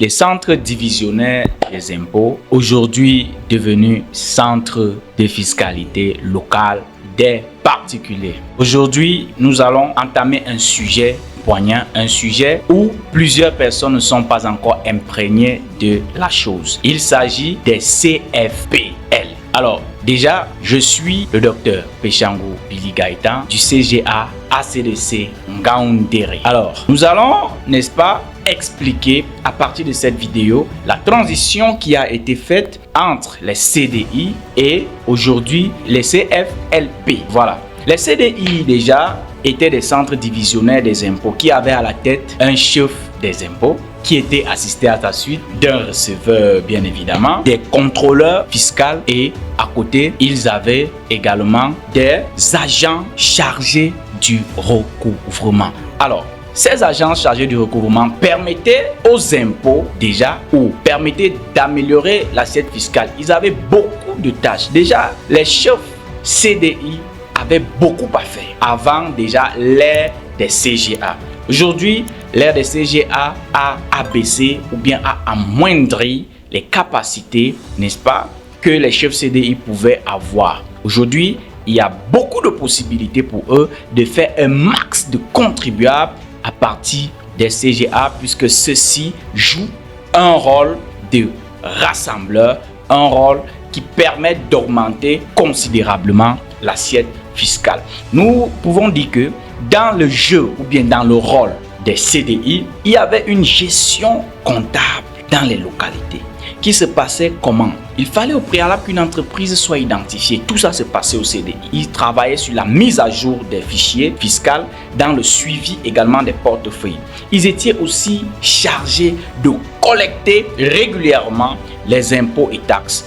Les centres divisionnaires des impôts, aujourd'hui devenus centres de fiscalité locale des particuliers. Aujourd'hui, nous allons entamer un sujet poignant, un sujet où plusieurs personnes ne sont pas encore imprégnées de la chose. Il s'agit des CFPL. Alors, déjà, je suis le docteur Péchangou Billy Gaëtan du CGA ACDC Ngaoundéré. Alors, nous allons, n'est-ce pas, expliquer à partir de cette vidéo la transition qui a été faite entre les CDI et aujourd'hui les CFLP. Voilà. Les CDI déjà étaient des centres divisionnaires des impôts qui avaient à la tête un chef des impôts qui était assisté à sa suite d'un receveur bien évidemment, des contrôleurs fiscaux et à côté ils avaient également des agents chargés du recouvrement. Alors, ces agents chargés du recouvrement permettaient aux impôts déjà ou permettaient d'améliorer l'assiette fiscale. Ils avaient beaucoup de tâches. Déjà, les chefs CDI avaient beaucoup à faire avant déjà l'ère des CGA. Aujourd'hui, l'ère des CGA a abaissé ou bien a amoindri les capacités, n'est-ce pas, que les chefs CDI pouvaient avoir. Aujourd'hui, il y a beaucoup de possibilités pour eux de faire un max de contribuables à partir des CGA puisque ceux-ci jouent un rôle de rassembleur, un rôle qui permet d'augmenter considérablement l'assiette fiscale. Nous pouvons dire que dans le jeu ou bien dans le rôle des CDI, il y avait une gestion comptable dans les localités qui se passait comment? Il fallait au préalable qu'une entreprise soit identifiée. Tout ça se passait au CDI. Ils travaillaient sur la mise à jour des fichiers fiscaux, dans le suivi également des portefeuilles. Ils étaient aussi chargés de collecter régulièrement les impôts et taxes,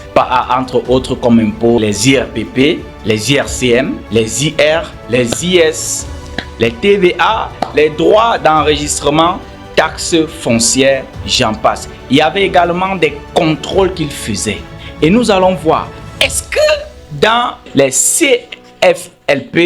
entre autres comme impôts, les IRPP, les IRCM, les IR, les IS, les TVA, les droits d'enregistrement, taxes foncières, j'en passe. Il y avait également des contrôles qu'ils faisaient. Et nous allons voir, est-ce que dans les CFLP,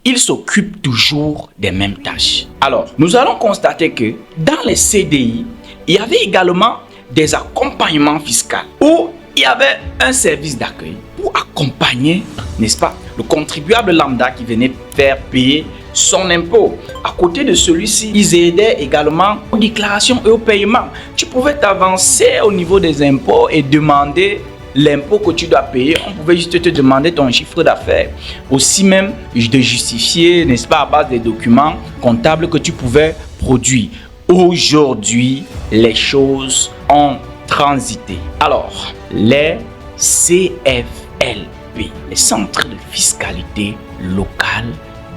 ils s'occupent toujours des mêmes tâches? Alors, nous allons constater que dans les CDI, il y avait également des accompagnements fiscaux où il y avait un service d'accueil pour accompagner, n'est-ce pas, le contribuable lambda qui venait faire payer son impôt. À côté de celui-ci, ils aidaient également aux déclarations et au paiement. Tu pouvais t'avancer au niveau des impôts et demander l'impôt que tu dois payer. On pouvait juste te demander ton chiffre d'affaires. Aussi même de justifier, n'est-ce pas, à base des documents comptables que tu pouvais produire. Aujourd'hui, les choses ont transité. Alors, les CFLP, les centres de fiscalité locale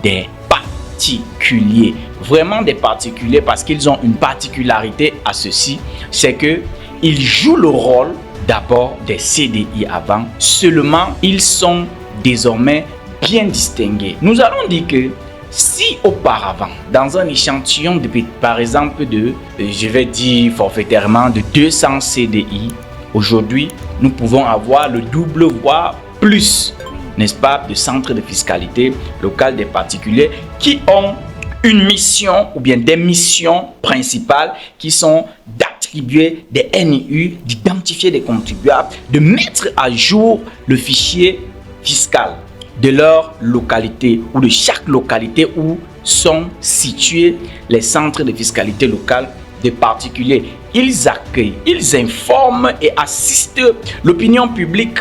des particuliers, vraiment des particuliers, parce qu'ils ont une particularité à ceci, c'est que ils jouent le rôle d'abord des CDI avant, seulement ils sont désormais bien distingués. Nous allons dire que si auparavant, dans un échantillon de, par exemple de, je vais dire forfaitairement de 200 CDI, aujourd'hui nous pouvons avoir le double voire plus, n'est-ce pas, de centres de fiscalité locale des particuliers qui ont une mission ou bien des missions principales qui sont d'attribuer des NIU, d'identifier des contribuables, de mettre à jour le fichier fiscal de leur localité ou de chaque localité où sont situés les centres de fiscalité locale des particuliers. Ils accueillent, ils informent et assistent l'opinion publique.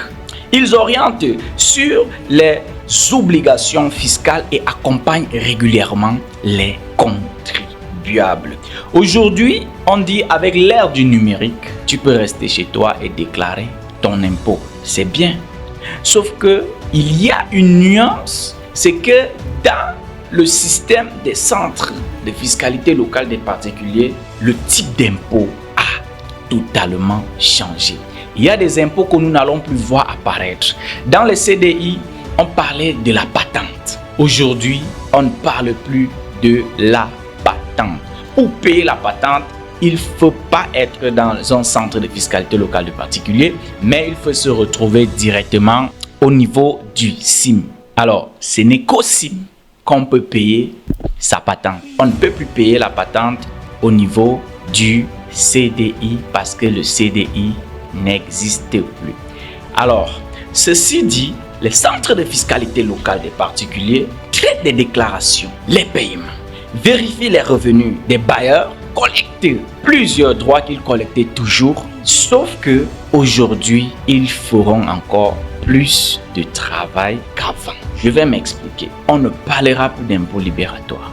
Ils orientent sur les obligations fiscales et accompagnent régulièrement les contribuables. Aujourd'hui, on dit avec l'ère du numérique, tu peux rester chez toi et déclarer ton impôt. C'est bien. Sauf que il y a une nuance, c'est que dans le système des centres de fiscalité locale des particuliers, le type d'impôt a totalement changé. Il y a des impôts que nous n'allons plus voir apparaître. Dans les CDI, on parlait de la patente. Aujourd'hui, on ne parle plus de la patente. Pour payer la patente, il ne faut pas être dans un centre de fiscalité locale de particulier, mais il faut se retrouver directement au niveau du SIM. Alors, ce n'est qu'au SIM qu'on peut payer sa patente. On ne peut plus payer la patente au niveau du CDI parce que le CDI n'existe plus. Alors, ceci dit, les centres de fiscalité locale des particuliers traitent des déclarations, les paiements, vérifient les revenus des bailleurs, collectent plusieurs droits qu'ils collectaient toujours, sauf que aujourd'hui, ils feront encore plus de travail qu'avant. Je vais m'expliquer. On ne parlera plus d'impôt libératoire.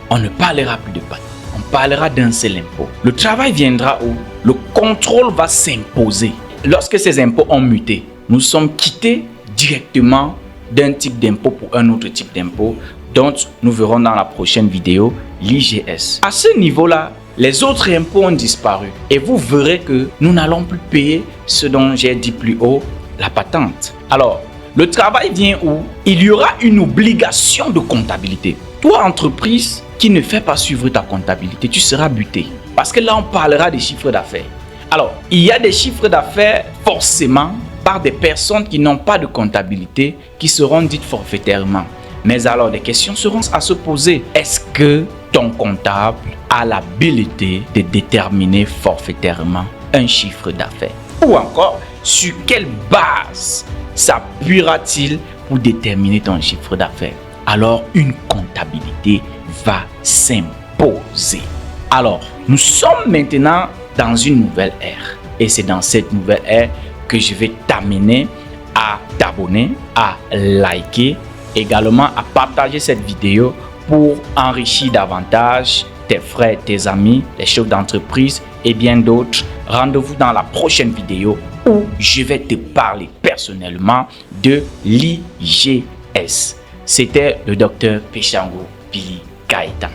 On ne parlera plus de patente. On parlera d'un seul impôt. Le travail viendra où le contrôle va s'imposer. Lorsque ces impôts ont muté, nous sommes quittés directement d'un type d'impôt pour un autre type d'impôt dont nous verrons dans la prochaine vidéo, l'IGS. À ce niveau-là, les autres impôts ont disparu et vous verrez que nous n'allons plus payer ce dont j'ai dit plus haut, la patente. Alors, le travail vient où il y aura une obligation de comptabilité. Toi, entreprise qui ne fait pas suivre ta comptabilité, tu seras buté. Parce que là, on parlera des chiffres d'affaires. Alors, il y a des chiffres d'affaires forcément par des personnes qui n'ont pas de comptabilité, qui seront dites forfaitairement. Mais alors, des questions seront à se poser. Est-ce que ton comptable a l'habilité de déterminer forfaitairement un chiffre d'affaires? Ou encore, sur quelle base s'appuiera-t-il pour déterminer ton chiffre d'affaires? Alors, une comptabilité va s'imposer. Alors, nous sommes maintenant dans une nouvelle ère. Et c'est dans cette nouvelle ère que je vais t'amener à t'abonner, à liker, également à partager cette vidéo pour enrichir davantage tes frères, tes amis, les chefs d'entreprise et bien d'autres. Rendez-vous dans la prochaine vidéo où je vais te parler personnellement de l'IGS. C'était le docteur Péchango Billy Gaëtan.